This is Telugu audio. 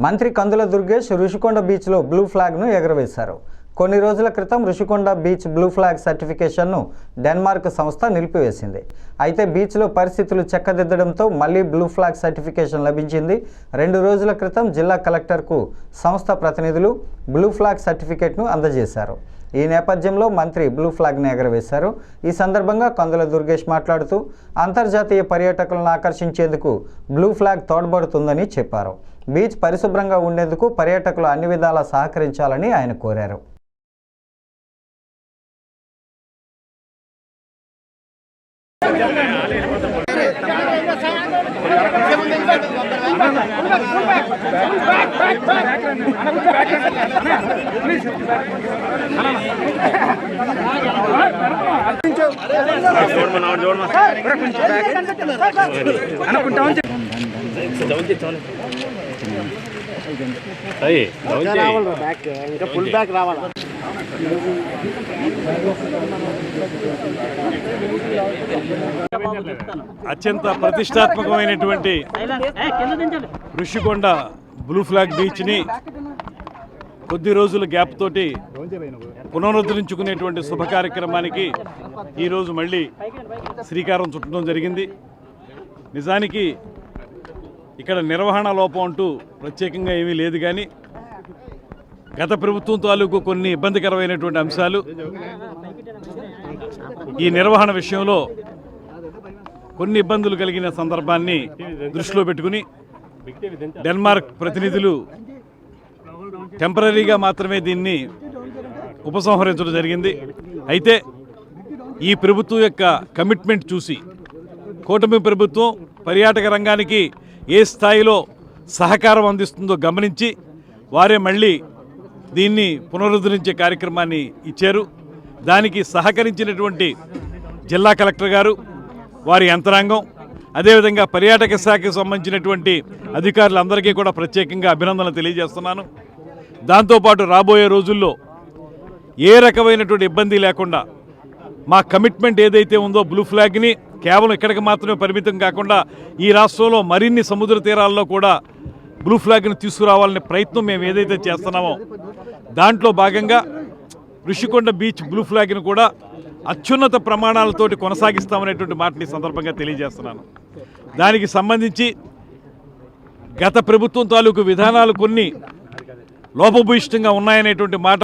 మంత్రి కందుల దుర్గేష్ రుషికొండ బీచ్లో బ్లూ ఫ్లాగ్ను ఎగరవేశారు. కొన్ని రోజుల క్రితం రుషికొండ బీచ్ బ్లూ ఫ్లాగ్ సర్టిఫికేషన్ను డెన్మార్క్ సంస్థ నిలిపివేసింది. అయితే బీచ్లో పరిస్థితులు చక్కదిద్దడంతో మళ్లీ బ్లూ ఫ్లాగ్ సర్టిఫికేషన్ లభించింది. 2 రోజుల క్రితం జిల్లా కలెక్టర్కు సంస్థ ప్రతినిధులు బ్లూ ఫ్లాగ్ సర్టిఫికేట్ను అందజేశారు. ఈ నేపథ్యంలో మంత్రి బ్లూ ఫ్లాగ్ను ఎగరవేశారు. ఈ సందర్భంగా కందుల దుర్గేష్ మాట్లాడుతూ అంతర్జాతీయ పర్యాటకులను ఆకర్షించేందుకు బ్లూ ఫ్లాగ్ తోడ్పడుతుందని చెప్పారు. బీచ్ పరిశుభ్రంగా ఉండేందుకు పర్యాటకులు అన్ని విధాలా సహకరించాలని ఆయన కోరారు. అత్యంత ప్రతిష్టాత్మకమైనటువంటి రుషికొండ బ్లూ ఫ్లాగ్ బీచ్ని కొద్ది రోజుల గ్యాప్ తోటి పునరుద్ధరించుకునేటువంటి శుభ కార్యక్రమానికి ఈరోజు మళ్ళీ శ్రీకారం చుట్టడం జరిగింది. నిజానికి ఇక్కడ నిర్వహణ లోపం అంటూ ప్రత్యేకంగా ఏమీ లేదు, కానీ గత ప్రభుత్వం తాలూకు కొన్ని ఇబ్బందికరమైనటువంటి అంశాలు ఈ నిర్వహణ విషయంలో కొన్ని ఇబ్బందులు కలిగిన సందర్భాన్ని దృష్టిలో పెట్టుకుని డెన్మార్క్ ప్రతినిధులు టెంపరీగా మాత్రమే దీన్ని ఉపసంహరించడం జరిగింది. అయితే ఈ ప్రభుత్వం యొక్క కమిట్మెంట్ చూసి కూటమి ప్రభుత్వం పర్యాటక రంగానికి ఏ స్థాయిలో సహకారం అందిస్తుందో గమనించి వారే మళ్ళీ దీన్ని పునరుద్ధరించే కార్యక్రమాన్ని ఇచ్చారు. దానికి సహకరించినటువంటి జిల్లా కలెక్టర్ గారు, వారి యంత్రాంగం, అదేవిధంగా పర్యాటక శాఖకు సంబంధించినటువంటి అధికారులందరికీ కూడా ప్రత్యేకంగా అభినందనలు తెలియజేస్తున్నాను. దాంతోపాటు రాబోయే రోజుల్లో ఏ రకమైనటువంటి ఇబ్బంది లేకుండా మా కమిట్మెంట్ ఏదైతే ఉందో బ్లూ ఫ్లాగ్ని కేవలం ఇక్కడికి మాత్రమే పరిమితం కాకుండా ఈ రాష్ట్రంలో మరిన్ని సముద్ర తీరాల్లో కూడా బ్లూ ఫ్లాగ్ని తీసుకురావాలనే ప్రయత్నం మేము ఏదైతే చేస్తున్నామో దాంట్లో భాగంగా రుషికొండ బీచ్ బ్లూ ఫ్లాగ్ని కూడా అత్యున్నత ప్రమాణాలతోటి కొనసాగిస్తామనేటువంటి మాటని సందర్భంగా తెలియజేస్తున్నాను. దానికి సంబంధించి గత ప్రభుత్వం తాలూకు విధానాలు కొన్ని లోపభూయిష్టంగా ఉన్నాయనేటువంటి మాట